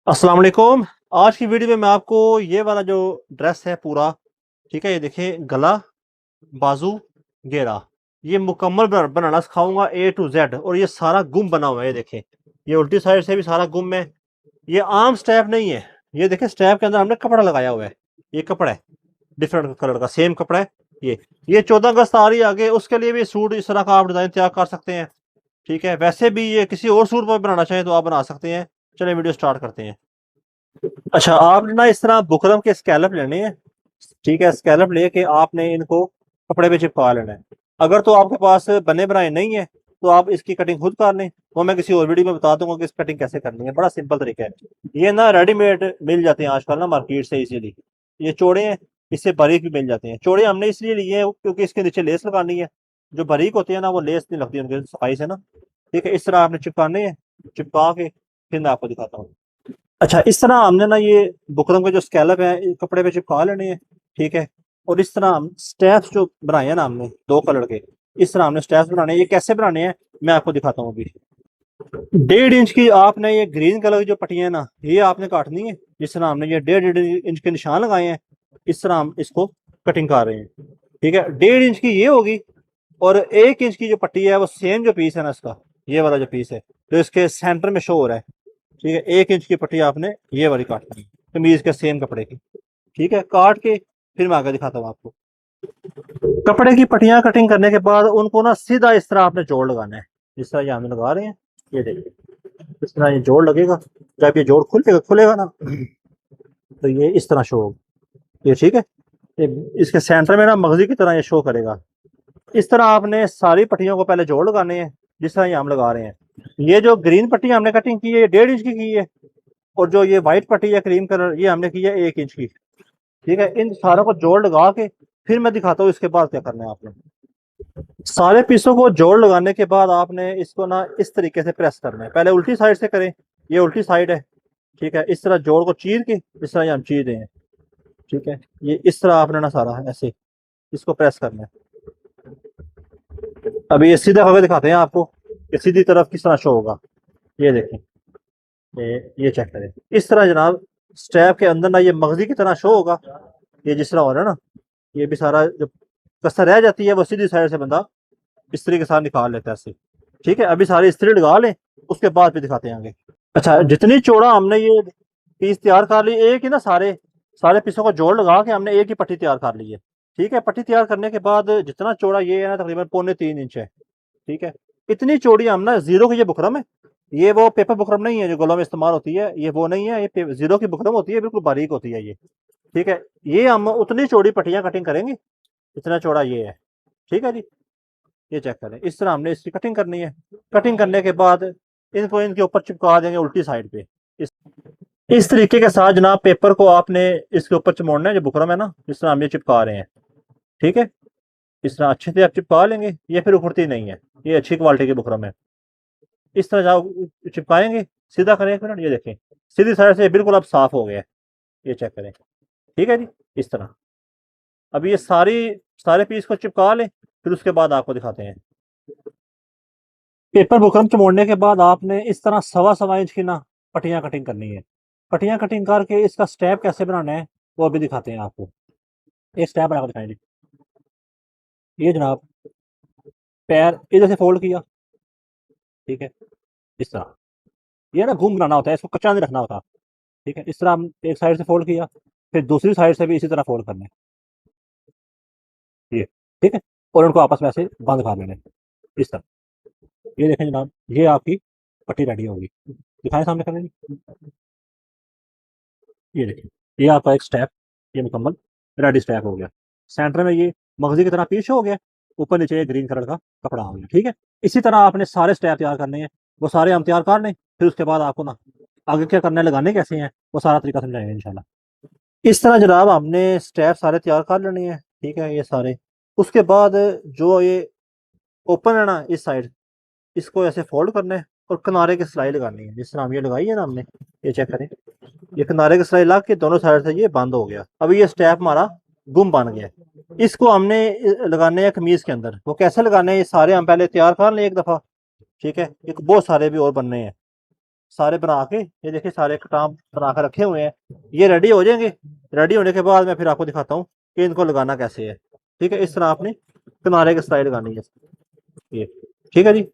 अस्सलाम वालेकुम। आज की वीडियो में मैं आपको ये वाला जो ड्रेस है पूरा, ठीक है, ये देखिए, गला, बाजू, घेरा, ये मुकम्मल बनाना सिखाऊंगा A to Z। और ये सारा गुम बना हुआ है, ये देखें, ये उल्टी साइड से भी सारा गुम है। ये आम स्टैप नहीं है, ये देखें, स्टैप के अंदर हमने कपड़ा लगाया हुआ है। ये कपड़ा है डिफरेंट कलर का, सेम कपड़ा है। ये 14 अगस्त आ रही है आगे, उसके लिए भी सूट इस तरह का आप डिजाइन तैयार कर सकते हैं। ठीक है, वैसे भी ये किसी और सूट पर बनाना चाहें तो आप बना सकते हैं। चलिए वीडियो स्टार्ट करते हैं। अच्छा, आपने ना इस तरह बुकरम के स्कैलप लेने हैं। ठीक है, स्कैलप लेके आपने इनको कपड़े पे चिपका लेना है। अगर तो आपके पास बने बनाए नहीं है तो आप इसकी कटिंग खुद कर लें, वो मैं किसी और वीडियो में बता दूंगा कि इस कटिंग कैसे करनी है। बड़ा सिंपल तरीका है। ये ना रेडीमेड मिल जाते हैं आजकल ना मार्केट से इजीली। ये चौड़े हैं, इससे बारीक भी मिल जाते हैं। चौड़े हमने इसलिए लिए हैं क्योंकि इसके नीचे लेस लगानी है। जो बारीक होती है ना, वो लेस नहीं लगती उनके सफाई से ना। ठीक है, इस तरह आपने चिपकाने हैं। चिपका के फिर मैं आपको दिखाता हूँ। अच्छा, इस तरह हमने ना ये बुकरम के जो स्कैलप है कपड़े पे चिपका लेने हैं। ठीक है, और इस तरह हम स्टेप्स जो बनाए हैं ना हमने दो कलर के, इस तरह हमने स्टेप्स बनाने हैं। ये कैसे बनाने हैं मैं आपको दिखाता हूँ अभी। 1.5 इंच की आपने ये ग्रीन कलर की जो पट्टियां है ना, ये आपने काटनी है। जिस तरह हमने ये 1.5 इंच के निशान लगाए हैं, इस तरह हम इसको कटिंग कर रहे हैं। ठीक है, 1.5 इंच की ये होगी, और 1 इंच की जो पट्टी है वो सेम जो पीस है ना इसका, ये वाला जो पीस है तो इसके सेंटर में शो हो रहा है। ठीक है, 1 इंच की पट्टी आपने ये वाली काटनी है कमीज के सेम कपड़े की। ठीक है, काट के फिर मैं आगे दिखाता हूँ आपको। कपड़े की पट्टियां कटिंग करने के बाद उनको ना सीधा इस तरह आपने जोड़ लगाना है, जिस तरह ये हम लगा रहे हैं। ये देखिए, इस तरह ये जोड़ लगेगा। जब ये जोड़ खुलेगा खुलेगा ना, तो ये इस तरह शो होगा। ये ठीक है, ये इसके सेंटर में ना मगजी की तरह ये शो करेगा। इस तरह आपने सारी पट्टियों को पहले जोड़ लगाने हैं, जिस तरह ये हम लगा रहे हैं। ये जो ग्रीन पट्टी हमने कटिंग की है ये 1.5 इंच की है, और जो ये व्हाइट पट्टी है क्रीम कलर, ये हमने की है 1 इंच की। ठीक है, इन सारों को जोड़ लगा के फिर मैं दिखाता हूँ इसके बाद क्या करना है आपने। सारे पीसों को जोड़ लगाने के बाद आपने इसको ना इस तरीके से प्रेस करना है। पहले उल्टी साइड से करें, ये उल्टी साइड है। ठीक है, इस तरह जोड़ को चीर के इस तरह ये हम चीर रहे हैं। ठीक है, ये इस तरह आपने ना सारा ऐसे इसको प्रेस करना है। अभी ये सीधा करके दिखाते हैं आपको कि सीधी तरफ किस तरह शो होगा। ये देखें, ये चेक करें। इस तरह जनाब स्ट्रैप के अंदर ना ये मगजी की तरह शो होगा। ये जिस तरह हो रहा है ना, ये भी सारा जो कसर रह जाती है वो सीधी साइड से बंदा इस्त्री के साथ निकाल लेता है इससे। ठीक है, अभी सारी इस्त्री लगा लें, उसके बाद फिर दिखाते हैं आगे। अच्छा, जितनी चौड़ा हमने ये पीस तैयार कर ली, एक ही ना सारे सारे पीसों को जोड़ लगा के हमने एक ही पट्टी तैयार कर ली है। ठीक है, पट्टी तैयार करने के बाद जितना चौड़ा ये है ना, तकरीबन 3.25 इंच है। ठीक है, इतनी चौड़ी हम ना जीरो की ये बुकरम है। ये वो पेपर बुकरम नहीं है जो गलों में इस्तेमाल होती है, ये वो नहीं है। ये जीरो की बुकरम होती है, बिल्कुल बारीक होती है ये। ठीक है, ये हम उतनी चौड़ी पट्टियां कटिंग करेंगे इतना चौड़ा ये है। ठीक है जी, ये चेक करें। इस तरह हमने इसकी कटिंग करनी है। कटिंग करने के बाद इनको इनके ऊपर चिपका देंगे उल्टी साइड पे। इस तरीके के साथ जनाब पेपर को आपने इसके ऊपर चमोड़ना है, जो बुकरम है ना, इस तरह हम ये चिपका रहे हैं। ठीक है, इस तरह अच्छे से आप चिपका लेंगे, ये फिर उखड़ती नहीं है। ये अच्छी क्वालिटी की बुकरम है। इस तरह जाओ चिपकाएंगे, सीधा करें एक मिनट, ये देखें सीधी साइड से बिल्कुल अब साफ हो गया है। ये चेक करें। ठीक है जी, इस तरह। अब ये सारे पीस को चिपका लें, फिर उसके बाद आपको दिखाते हैं। पेपर बुकरम चमोड़ने के बाद आपने इस तरह 1.25 इंच की ना पट्टियां कटिंग करनी है। पट्टियां कटिंग करके इसका स्टेप कैसे बनाना है वो अभी दिखाते हैं आपको। एक स्टेप बनाकर दिखाएंगे। ये जनाब पैर इधर से फोल्ड किया। ठीक है, इस तरह। ये ना घूम बनाना होता है, इसको कच्चा नहीं रखना होता। ठीक है, इस तरह हम एक साइड से फोल्ड किया, फिर दूसरी साइड से भी इसी तरह फोल्ड करना है। ये ठीक है, और उनको आपस में ऐसे बंद कर लेना है इस तरह। ये देखें जनाब, ये आपकी पट्टी रेडी होगी। दिखाएं सामने करें जी। ये देखिए, ये आपका एक स्टेप ये मुकम्मल रेडी स्टेप हो गया। सेंटर में ये मगजी की तरह पीस हो गया, ऊपर नीचे ये ग्रीन कलर का कपड़ा हो गया। ठीक है, इसी तरह आपने सारे स्टेप तैयार करने हैं। वो सारे हम तैयार कर लें, फिर उसके बाद आपको ना आगे क्या करना है, लगाने कैसे हैं, वो सारा तरीका समझाएंगे इंशाल्लाह। इस तरह जनाब हमने स्टेप सारे तैयार कर लेने हैं। ठीक है, ये सारे। उसके बाद जो ये ओपन है ना इस साइड, इसको ऐसे फोल्ड करना है और किनारे की सिलाई लगानी है। जिस तरह हम ये लगाई है ना हमने, ये चेक करें, ये किनारे की सिलाई लग के दोनों साइड से ये बंद हो गया। अभी ये स्टेप हमारा गुम बन गया। इसको हमने लगाने हैं कमीज के अंदर। वो कैसे लगाने हैं, ये सारे हम पहले तैयार कर लें एक दफा। ठीक है, एक बहुत सारे भी और बनने हैं। सारे बना के, ये देखिए सारे कटाम बना के रखे हुए हैं। ये रेडी हो जाएंगे। रेडी होने के बाद मैं फिर आपको दिखाता हूँ कि इनको लगाना कैसे है। ठीक है, इस तरह आपने किनारे की स्लाइड लगानी है ये। ठीक है जी।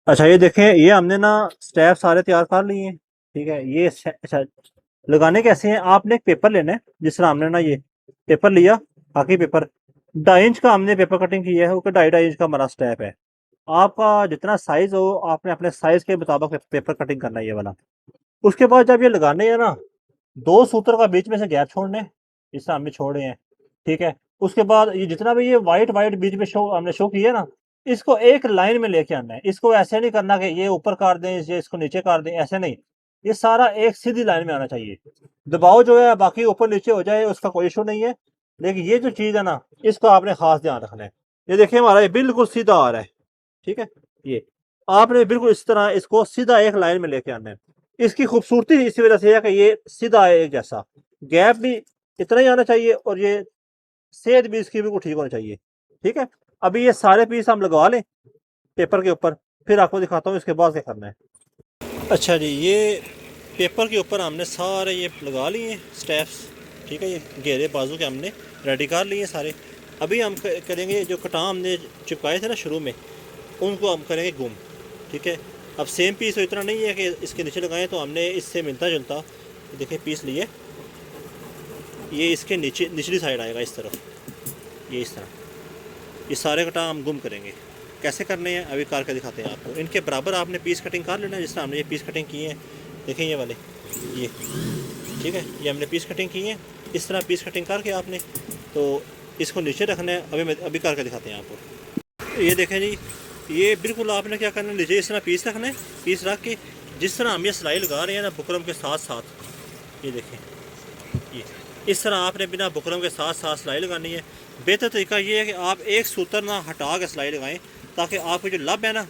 अच्छा ये देखें, ये हमने ना स्टेप सारे तैयार कर लिए हैं। ठीक है, ये अच्छा लगाने कैसे हैं, आपने एक पेपर लेना है। जिस तरह हमने ना ये पेपर लिया, बाकी पेपर 2.5 इंच का हमने पेपर कटिंग की है, वो 2.5 इंच का हमारा स्टेप है। आपका जितना साइज हो, आपने अपने साइज के मुताबिक पेपर कटिंग करना है ये वाला। उसके बाद जब ये लगाने हैं ना, 2 सूत्र का बीच में से गैप छोड़ने, जिस तरह हमने छोड़े हैं। ठीक है, उसके बाद ये जितना भी ये वाइट वाइट बीच में शो हमने शो किया ना, इसको एक लाइन में लेके आना है। इसको ऐसे नहीं करना कि ये ऊपर काट दें, ये इसको नीचे काट दें, ऐसे नहीं। ये सारा एक सीधी लाइन में आना चाहिए। दबाव जो है बाकी ऊपर नीचे हो जाए उसका कोई इशू नहीं है, लेकिन ये जो चीज़ है ना, इसको आपने खास ध्यान रखना है। ये देखिए हमारा ये बिल्कुल सीधा आ रहा है। ठीक है, ये आपने बिल्कुल इस तरह इसको सीधा एक लाइन में लेके आना है। इसकी खूबसूरती इसी वजह से है कि ये सीधा है एक जैसा। गैप भी इतना ही आना चाहिए और ये सेध भी इसकी बिल्कुल ठीक होनी चाहिए। ठीक है, अभी ये सारे पीस हम लगवा लें पेपर के ऊपर, फिर आपको दिखाता हूँ इसके बाद क्या करना है। अच्छा जी, ये पेपर के ऊपर हमने सारे ये लगा लिए हैं स्टेप्स। ठीक है, ये घेरे बाजू के हमने रेडी कर लिए सारे। अभी हम करेंगे जो कटां हमने चिपकाए थे ना शुरू में, उनको हम करेंगे गुम। ठीक है, अब सेम पीस तो इतना नहीं है कि इसके नीचे लगाएं, तो हमने इससे मिलता जुलता देखिए पीस लिए। ये इसके नीचे निचली साइड आएगा इस तरफ, ये इस तरह। ये सारे कटा हम गुम करेंगे। कैसे करने हैं अभी करके दिखाते हैं आपको। इनके बराबर आपने पीस कटिंग कर लेना है, जिस तरह हमने ये पीस कटिंग किए हैं। देखें ये वाले, ये ठीक है, ये हमने पीस कटिंग की है। इस तरह पीस कटिंग करके आपने तो इसको नीचे रखना है। अभी करके दिखाते हैं आपको। ये देखें जी, ये बिल्कुल आपने क्या करना है, नीचे इस तरह पीस रखना है। पीस रख के जिस तरह हम ये सिलाई लगा रहे हैं ना बुकरम के साथ साथ, ये देखें ये इस तरह आपने बिना बुकरम के साथ साथ सिलाई लगानी है। बेहतर तरीका ये है कि आप एक सूत्र ना हटा के सिलाई लगाएं, ताकि आपकी जो लब है ना,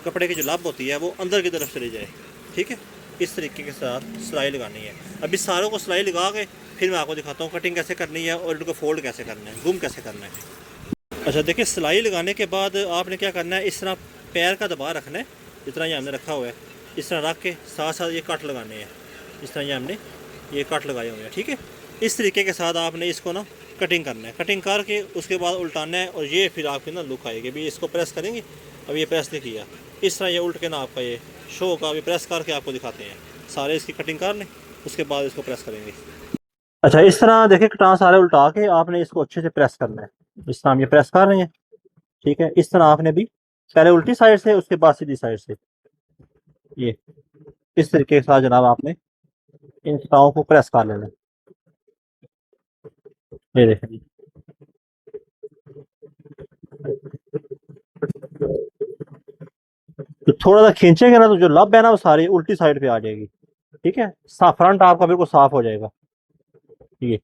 कपड़े की जो लब होती है, वो अंदर की तरफ चली जाए। ठीक है, इस तरीके के साथ सिलाई लगानी है। अभी सारों को सिलाई लगा के फिर मैं आपको दिखाता हूँ कटिंग कैसे करनी है और इनको फोल्ड कैसे करना है, गुम कैसे करना है। अच्छा देखिए, सिलाई लगाने के बाद आपने क्या करना है, इस तरह पैर का दबाव रखना है, जितना ये हमने रखा हुआ है। इस तरह रख के साथ साथ ये कट लगाने हैं। इस तरह ये हमने ये कट लगाए हुए हैं। ठीक है, इस तरीके के साथ आपने इसको ना कटिंग करना है। कटिंग करके उसके बाद उल्टाना है, और ये फिर आपकी ना लुक आएगी। अभी इसको प्रेस करेंगे, अब ये प्रेस नहीं किया, इस तरह ये उल्ट के ना आपका ये शो होगा। अभी प्रेस करके आपको दिखाते हैं। सारे इसकी कटिंग कर लें, उसके बाद इसको प्रेस करेंगे। अच्छा, इस तरह देखिए कटां सारे उल्टा के आपने इसको अच्छे से प्रेस करना है। इस तरह हम ये प्रेस कर रहे हैं। ठीक है, इस तरह आपने भी पहले उल्टी साइड से, उसके बाद सीधी साइड से, ये इस तरीके के साथ जनाब आपने इन कटाओं को प्रेस कर लेना है। ये देखें जी, तो थोड़ा सा खींचेंगे ना, तो जो लब है ना वो सारी उल्टी साइड पे आ जाएगी। ठीक है, फ्रंट आपका बिल्कुल साफ हो जाएगा। ये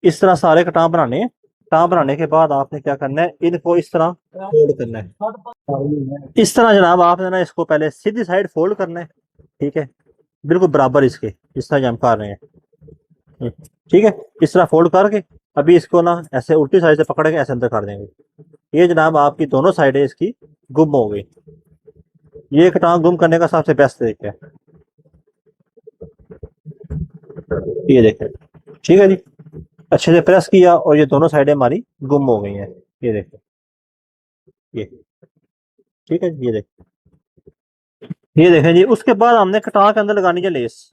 इस तरह सारे कटां बनाने हैं। कटां बनाने के बाद आपने क्या करना है, इनको इस तरह फोल्ड करना है। इस तरह जनाब आपने ना इसको पहले सीधी साइड फोल्ड करना है। ठीक है, बिल्कुल बराबर इसके, इस तरह हम कर रहे हैं। ठीक है, इस तरह फोल्ड करके अभी इसको ना ऐसे उल्टी साइड से पकड़ के ऐसे अंदर कर देंगे। ये जनाब आपकी दोनों साइडें इसकी गुम हो गई। ये कटां गुम करने का सबसे बेस्ट तरीका है। ये देखें, ठीक है जी, अच्छे से प्रेस किया और ये दोनों साइडें हमारी गुम हो गई हैं। ये देखें, ये ठीक है, ये देखें जी। उसके बाद हमने कटां के अंदर लगानी है लेस।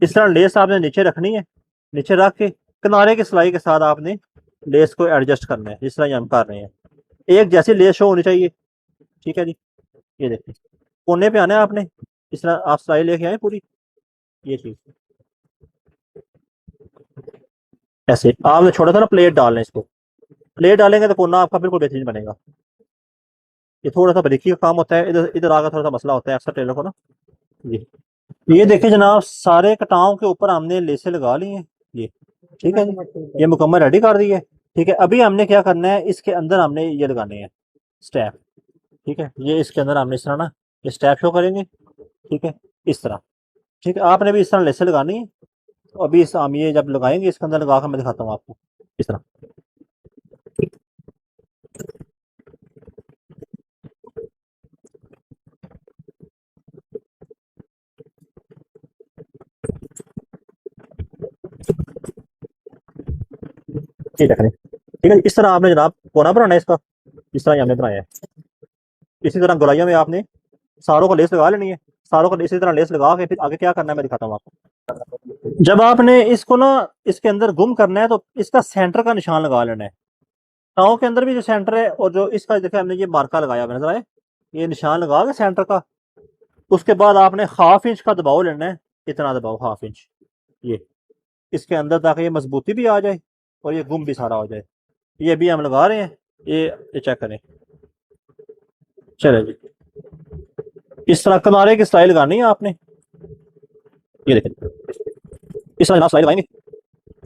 इस तरह लेस आपने नीचे रखनी है। नीचे रख के किनारे की सिलाई के साथ आपने लेस को एडजस्ट करना है, जिस तरह ये हम कर रहे हैं। एक जैसी लेस शो होनी चाहिए। ठीक है जी, ये देखिए कोने पे आना है आपने, इस तरह आप सिलाई लेके आए पूरी। ये चीज ऐसे आपने छोटा सा ना प्लेट डालना है। इसको प्लेट डालेंगे तो कोना आपका बिल्कुल बेहतरीन बनेगा। ये थोड़ा सा बारीकी का काम होता है, इधर इधर आकर थोड़ा सा मसला होता है अक्सर टेलर को ना जी। ये देखिए जनाब, सारे कटाओं के ऊपर हमने लेसे लगा ली हैं। ये ठीक है जी, ये मुकम्मल रेडी कर दी है। ठीक है, अभी हमने क्या करना है, इसके अंदर हमने ये लगाने हैं स्टेप। ठीक है, ये इसके अंदर हमने इस तरह ना ये स्टेप शो करेंगे। ठीक है, इस तरह। ठीक है, आपने भी इस तरह लेसे लगानी है। तो अभी इस हम ये जब लगाएंगे इसके अंदर लगा कर मैं दिखाता हूँ आपको इस तरह। ये देख लें, ठीक है। इस तरह आपने जनाब कोना बनाना है इसका, इस तरह ही हमने बनाया है। इसी तरह गोलाइयों में आपने सारों को लेस लगा लेनी है। सारों को इसी तरह लेस लगा के फिर आगे क्या करना है मैं दिखाता हूँ आपको। जब आपने इसको ना इसके अंदर गुम करना है तो इसका सेंटर का निशान लगा लेना है। टाओ के अंदर भी जो सेंटर है और जो इसका देखिए हमने ये मार्का लगाया हुआ नजर आए, ये निशान लगा के सेंटर का। उसके बाद आपने हाफ इंच का दबाव लेना है, इतना दबाव हाफ इंच, ये इसके अंदर, ताकि ये मजबूती भी आ जाए और ये गुम भी सारा हो जाए। ये भी हम लगा रहे हैं, ये चेक करें। चले जी, इस तरह किनारे की स्टाइल लगानी है आपने, ये देखें। इस तरह जनाब स्टाइल लगाएंगे,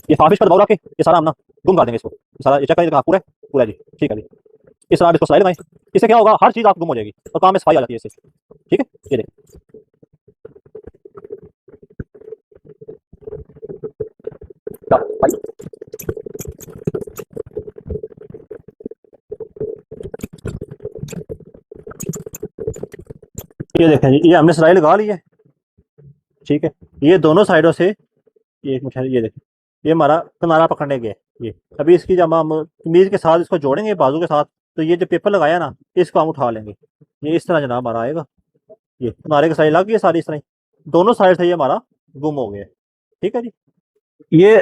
ये हाफ इंच का दबाव रख के ये सारा हम ना गुम कर देंगे इसको। ये सारा ये चेक करें, पूरा है, पूरा है जी, ठीक है जी। इस तरह आप इसको स्टाइल लगाएं, इससे क्या होगा, हर चीज आप गुम हो जाएगी और काम में सफाई आ जाती है इससे, ठीक है। ये देखें, ये देखें जी, ये हमने सिलाई लगा ली है, ठीक है। ये दोनों साइडों से, ये एक मिनट, ये देखें, ये हमारा किनारा पकड़ने गया, ये अभी इसकी जब हम कमीज के साथ इसको जोड़ेंगे बाजू के साथ, तो ये जो पेपर लगाया ना इसको हम उठा लेंगे। ये इस तरह जनाब हमारा आएगा, ये किनारे की साइड लग गई है सारी, इस तरह दोनों साइड से ये हमारा गुम हो गया, ठीक है जी। ये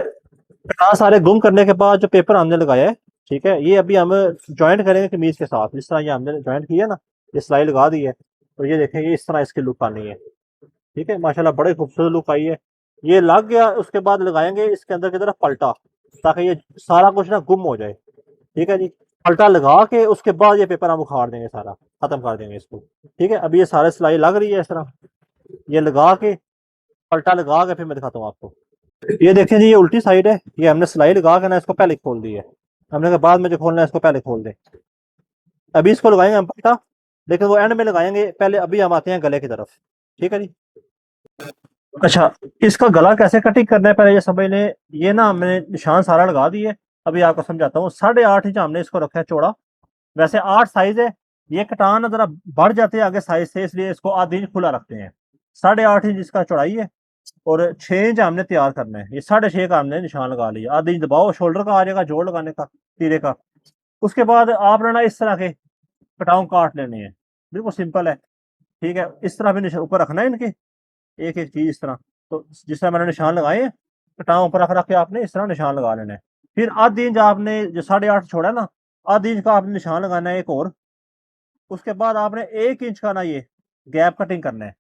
सारे गुम करने के बाद जो पेपर हमने लगाया है, ठीक है, ये अभी हम ज्वाइंट करेंगे कमीज के साथ। जिस तरह ये हमने ज्वाइंट किया ना, ये सिलाई लगा दी है, तो ये देखें, ये इस तरह इसकी लुक आनी है, ठीक है। माशाल्लाह बड़े खूबसूरत लुक आई है। ये लग गया, उसके बाद लगाएंगे इसके अंदर की तरफ पलटा, ताकि ये सारा कुछ ना गुम हो जाए, ठीक है जी। पलटा लगा के उसके बाद ये पेपर हम उखाड़ देंगे, सारा खत्म कर देंगे इसको, ठीक है। अभी ये सारे सिलाई लग रही है इस तरह, ये लगा के पलटा लगा के फिर मैं दिखाता हूँ आपको। ये देखें जी, ये उल्टी साइड है, ये हमने सिलाई लगा के ना इसको पहले खोल दी है। हमने कहा बाद में जो खोलना है इसको पहले खोल दें। अभी इसको लगाएंगे हम पलटा, लेकिन वो एंड में लगाएंगे, पहले अभी हम आते हैं गले की तरफ, ठीक है जी। अच्छा, इसका गला कैसे कटिंग करना है पहले ये समझ लें। ये ना हमने निशान सारा लगा दिए, अभी आपको समझाता हूँ। 8.5 इंच हमने इसको रखा है चौड़ा, वैसे 8 साइज है। ये कटान ना जरा बढ़ जाते हैं आगे साइज से, इसलिए इसको आधा इंच खुला रखते हैं। 8.5 इंच इसका चौड़ाई है और 6 इंच हमने तैयार करना है। ये 6.5 का हमने निशान लगा लिया, आधा इंच दबाओ शोल्डर का आ जाएगा, जोड़ लगाने का, तीरे का। उसके बाद आपने ना इस तरह के कटाव काट लेने हैं, बिल्कुल सिंपल है, ठीक है। इस तरह भी ऊपर रखना है इनके, एक एक चीज इस तरह। तो जिस तरह मैंने निशान लगाए हैं, कटाव ऊपर रख रख के आपने इस तरह निशान लगा लेना है। फिर आधी इंच आपने जो 8.5 छोड़ा ना, आधी इंच का आपने निशान लगाना है एक और। उसके बाद आपने 1 इंच का ना ये गैप कटिंग करना है,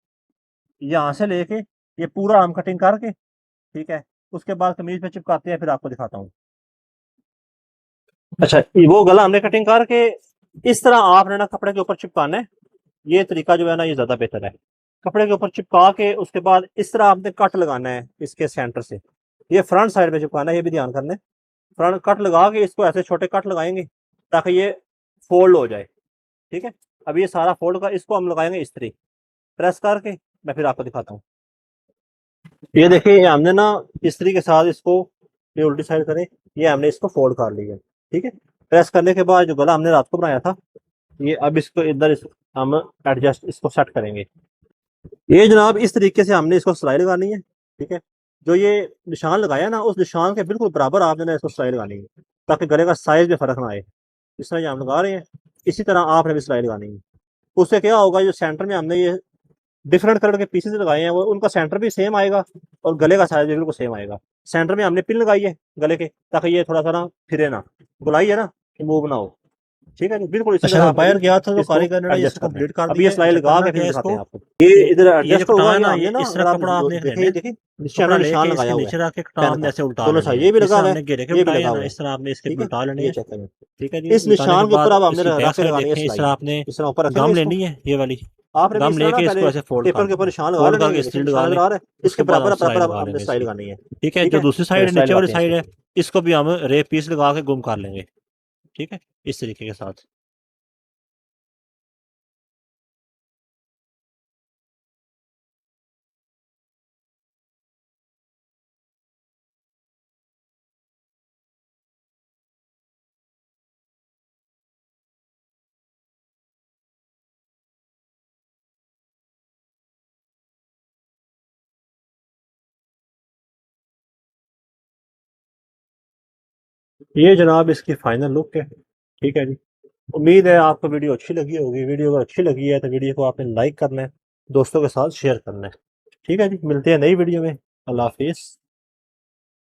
यहाँ से लेके ये पूरा हम कटिंग करके, ठीक है। उसके बाद कमीज पे चिपकाते हैं, फिर आपको दिखाता हूँ। अच्छा, वो गला हमने कटिंग करके इस तरह आपने ना कपड़े के ऊपर चिपकाना है। ये तरीका जो है ना ये ज्यादा बेहतर है। कपड़े के ऊपर चिपका के उसके बाद इस तरह आपने कट लगाना है इसके सेंटर से। ये फ्रंट साइड पे चिपकाना है, ये भी ध्यान करना है। फ्रंट कट लगा के इसको ऐसे छोटे कट लगाएंगे ताकि ये फोल्ड हो जाए, ठीक है। अब ये सारा फोल्ड का इसको हम लगाएंगे इस्त्री, प्रेस करके मैं फिर आपको दिखाता हूँ। ये देखिए, ये हमने ना इस्त्री के साथ इसको, ये उल्टी साइड करें, ये हमने इसको फोल्ड कर लिया, ठीक है। प्रेस करने के बाद जो गला हमने रात को बनाया था, ये अब इसको इधर हम एडजस्ट इसको सेट करेंगे। ये जनाब इस तरीके से हमने इसको सिलाई लगानी है, ठीक है। जो ये निशान लगाया ना, उस निशान के बिल्कुल बराबर आपने ना इसको सिलाई लगानी है, ताकि गले का साइज में फर्क ना आए। इस तरह ये हम लगा रहे हैं, इसी तरह आपने भी सिलाई लगानी है। उससे क्या होगा, जो सेंटर में हमने ये डिफरेंट कलर के पीसेस लगाए हैं, वो उनका सेंटर भी सेम आएगा और गले का साइज भी बिल्कुल सेम आएगा। सेंटर में हमने पिन लगाई है गले के, ताकि ये थोड़ा सा ना फिरे ना, गोलाई है ना, मूव ना हो, ठीक है। बिल्कुल इसी अच्छा, तरह मैं आपने बाहर भी गया था तो इसको कारीगर ने ना ये एडजस्ट इसको करना है। कंप्लीट कर अब ये दिया है। सिलाई अच्छा, लगा करना के फिर क्या है दिखाते इसको हैं आपको। ये इधर ये जो एडजस्ट होगा, कटाव है ये ना, हमने ये ना इस अगर तरह आप कपड़ा आपने देखें, लेना ये है। देखिए नीचे कपड़ा हमने निशान लेके लगाया इसके हुआ है नीचे रख के पेन कटाव में का, ऐसे उल्टा दोनों लेने साइड हैं। ये भी इस लगा तरह हुआ है, हमने घेरे के ये भी उल्टाए लगा हैं ना, हुआ है, इस तरह आपने इसके भी ठीक है। उल्टा लेने ये हैं। चेक करें, ठीक है जी, इस उल्टाने के निशान के ऊपर बाद अब हमने इसकी बैक रख के साइड लगानी है देखें। इस तरह सिलाई। आपने इस तरह ऊपर रखेंगे गम इसको, लेनी है, ये वाली आपने भी गम इस तरह ना लेके इसको पहले ऐसे फोल्ड कर पेपर के ऊपर देना है। निशान लगा फोल्ड लेने, करके ये स्त्री देखिए लगा निशान लें, नजर आ रहा है, इसके उसके बाद हम बराबर सिलाई बराबर लगा हमने लेंगे सिलाई इसकी। लगानी है, ठीक है, ठीक जो है। दूसरी चलो साइड सिलाई नीचे वाली लगाते हैं साइड इसकी। है, इसको भी हम रेप पीस लगा के गुम कर लेंगे। ठीक है, इस तरीके के साथ। ये जनाब इसकी फाइनल लुक है। ठीक है जी। उम्मीद है आपको वीडियो अच्छी लगी होगी। वीडियो अगर अच्छी लगी है तो वीडियो को आपने लाइक करना है, दोस्तों के साथ शेयर करना है। ठीक है जी, मिलते हैं नई वीडियो में। अल्लाह हाफिज़।